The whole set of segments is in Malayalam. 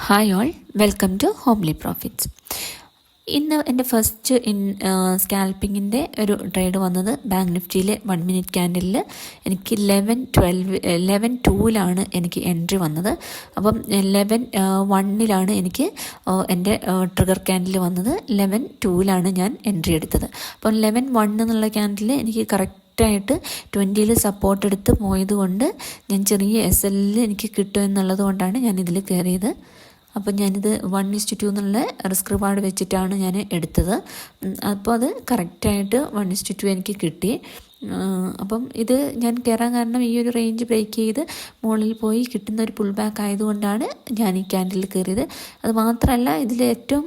Hi all, welcome to homely profits. ഇന്ന് എൻ്റെ ഫസ്റ്റ് സ്കാൽപ്പിങ്ങിൻ്റെ ഒരു ട്രേഡ് വന്നത് ബാങ്ക് നിഫ്റ്റിയിലെ 1 മിനിറ്റ് ക്യാൻഡലിൽ എനിക്ക് 11:2 എനിക്ക് എൻട്രി വന്നത്. അപ്പം 11:1 എനിക്ക് എൻ്റെ ട്രിഗർ ക്യാൻഡിൽ വന്നത്. 11:2 ഞാൻ എൻട്രി എടുത്തത്. അപ്പം 11:1 എന്നുള്ള ക്യാൻഡിൽ എനിക്ക് കറക്റ്റായിട്ട് 20 സപ്പോർട്ട് എടുത്ത് പോയതുകൊണ്ട് ഞാൻ ചെറിയ SL എനിക്ക് കിട്ടും എന്നുള്ളത് കൊണ്ടാണ് ഞാനിതിൽ കയറിയത്. അപ്പം ഞാനിത് 1:2 എന്നുള്ള റിസ്ക് റിവാർഡ് വെച്ചിട്ടാണ് ഞാൻ എടുത്തത്. അപ്പോൾ അത് കറക്റ്റായിട്ട് 1:2 എനിക്ക് കിട്ടി. അപ്പം ഇത് ഞാൻ കയറാൻ കാരണം ഈ ഒരു റേഞ്ച് ബ്രേക്ക് ചെയ്ത് മുകളിൽ പോയി കിട്ടുന്ന ഒരു പുൾ ബാക്ക് ആയതുകൊണ്ടാണ് ഞാൻ ഈ ക്യാൻഡിൽ കയറിയത്. അത് മാത്രമല്ല, ഇതിൽ ഏറ്റവും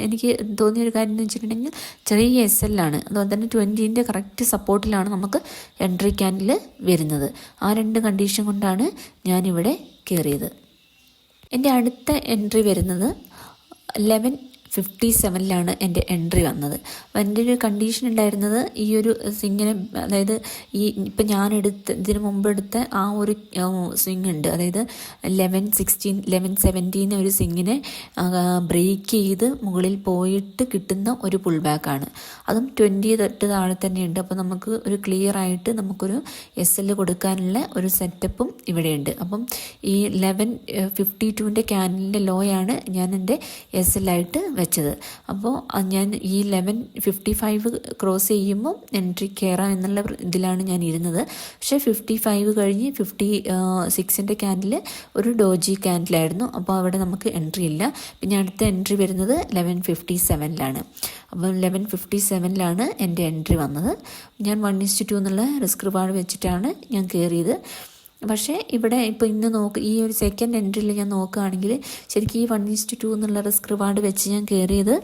എനിക്ക് തോന്നിയൊരു കാര്യം എന്ന് വെച്ചിട്ടുണ്ടെങ്കിൽ ചെറിയ SL ആണ്. അതുപോലെ തന്നെ 20ൻ്റെ കറക്റ്റ് സപ്പോർട്ടിലാണ് നമുക്ക് എൻട്രി ക്യാൻഡിൽ വരുന്നത്. ആ രണ്ട് കണ്ടീഷൻ കൊണ്ടാണ് ഞാനിവിടെ കയറിയത്. എൻ്റെ അടുത്ത എൻട്രി വരുന്നത് 11:57 എൻ്റെ എൻട്രി വന്നത്. അപ്പോൾ എൻ്റെ ഒരു കണ്ടീഷൻ ഉണ്ടായിരുന്നത് ഈ ഒരു സ്വിങ്ങിനെ, അതായത് ഇപ്പം ഞാൻ ഇതിന് മുമ്പ് എടുത്ത ആ ഒരു സ്വിങ് ഉണ്ട്, അതായത് 11:16 11:17 ഒരു സ്വിങ്ങിനെ ബ്രേക്ക് ചെയ്ത് മുകളിൽ പോയിട്ട് കിട്ടുന്ന ഒരു പുൾ ബാക്കാണ്. അതും 20 തൊട്ട് താഴെ തന്നെയുണ്ട്. അപ്പോൾ നമുക്ക് ഒരു ക്ലിയർ ആയിട്ട് നമുക്കൊരു SL കൊടുക്കാനുള്ള ഒരു സെറ്റപ്പും ഇവിടെയുണ്ട്. അപ്പം ഈ 11:52 ക്യാൻഡലിൻ്റെ ലോയാണ് ഞാൻ എൻ്റെ SL ആയിട്ട് വെച്ചത്. അപ്പോൾ ഞാൻ ഈ 11:55 ക്രോസ് ചെയ്യുമ്പോൾ എൻട്രി കയറാം എന്നുള്ള ഇതിലാണ് ഞാൻ ഇരുന്നത്. പക്ഷേ 55 കഴിഞ്ഞ് 56ൻ്റെ ക്യാൻഡിൽ ഒരു ഡോജി ക്യാൻഡിലായിരുന്നു. അപ്പോൾ അവിടെ നമുക്ക് എൻട്രി ഇല്ല. പിന്നെ അടുത്ത എൻട്രി വരുന്നത് 11:57 അപ്പോൾ 11:57 എൻ്റെ എൻട്രി വന്നത്. ഞാൻ 1:2 എന്നുള്ള റിസ്ക് റിവാർഡ് വെച്ചിട്ടാണ് ഞാൻ കയറിയത്. പക്ഷേ ഇവിടെ ഇപ്പോൾ ഇന്ന് ഈ ഒരു സെക്കൻഡ് എൻട്രിയിൽ ഞാൻ നോക്കുകയാണെങ്കിൽ ശരിക്കും ഈ 1:2 എന്നുള്ള റിസ്ക് റിവാർഡ് വെച്ച് ഞാൻ കയറിയത്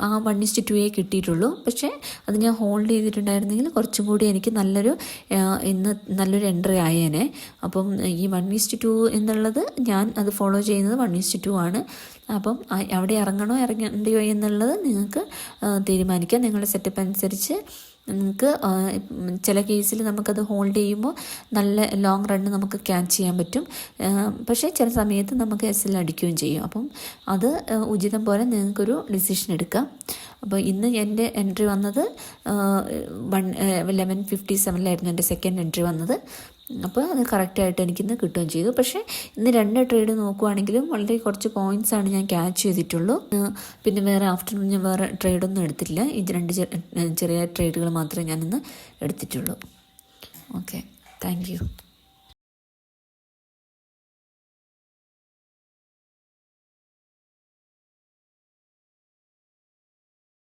ആ 1:2 കിട്ടിയിട്ടുള്ളൂ. പക്ഷേ അത് ഞാൻ ഹോൾഡ് ചെയ്തിട്ടുണ്ടായിരുന്നെങ്കിൽ കുറച്ചും കൂടി എനിക്ക് ഇന്ന് നല്ലൊരു എൻട്രി ആയേനെ. അപ്പം ഈ 1:2 എന്നുള്ളത് ഞാൻ അത് ഫോളോ ചെയ്യുന്നത് 1:2 ആണ്. അപ്പം അവിടെ ഇറങ്ങണോ ഇറങ്ങണ്ടയോ എന്നുള്ളത് നിങ്ങൾക്ക് തീരുമാനിക്കാം. നിങ്ങളുടെ സെറ്റപ്പ് അനുസരിച്ച് നിങ്ങൾക്ക് ചില കേസിൽ നമുക്കത് ഹോൾഡ് ചെയ്യുമ്പോൾ നല്ല ലോങ് റണ്ണ് നമുക്ക് ക്യാച്ച് ചെയ്യാൻ പറ്റും. പക്ഷേ ചില സമയത്ത് നമുക്ക് SL അടിക്കുകയും ചെയ്യും. അപ്പം അത് ഉചിതം പോലെ നിങ്ങൾക്കൊരു ഡിസിഷൻ എടുക്കാം. അപ്പോൾ ഇന്ന് എൻ്റെ എൻട്രി വന്നത് 11:57 എൻ്റെ സെക്കൻഡ് എൻട്രി വന്നത്. അപ്പോൾ അത് കറക്റ്റായിട്ട് എനിക്കിന്ന് കിട്ടുകയും ചെയ്തു. പക്ഷേ ഇന്ന് 2 ട്രേഡ് നോക്കുവാണെങ്കിലും വളരെ കുറച്ച് പോയിൻറ്റ്സാണ് ഞാൻ ക്യാച്ച് ചെയ്തിട്ടുള്ളൂ. പിന്നെ വേറെ ആഫ്റ്റർനൂൺ ഞാൻ വേറെ ട്രേഡൊന്നും എടുത്തിട്ടില്ല. ഇത് 2 ചെറിയ ട്രേഡുകൾ മാത്രമേ ഞാനിന്ന് എടുത്തിട്ടുള്ളൂ. Okay, thank you.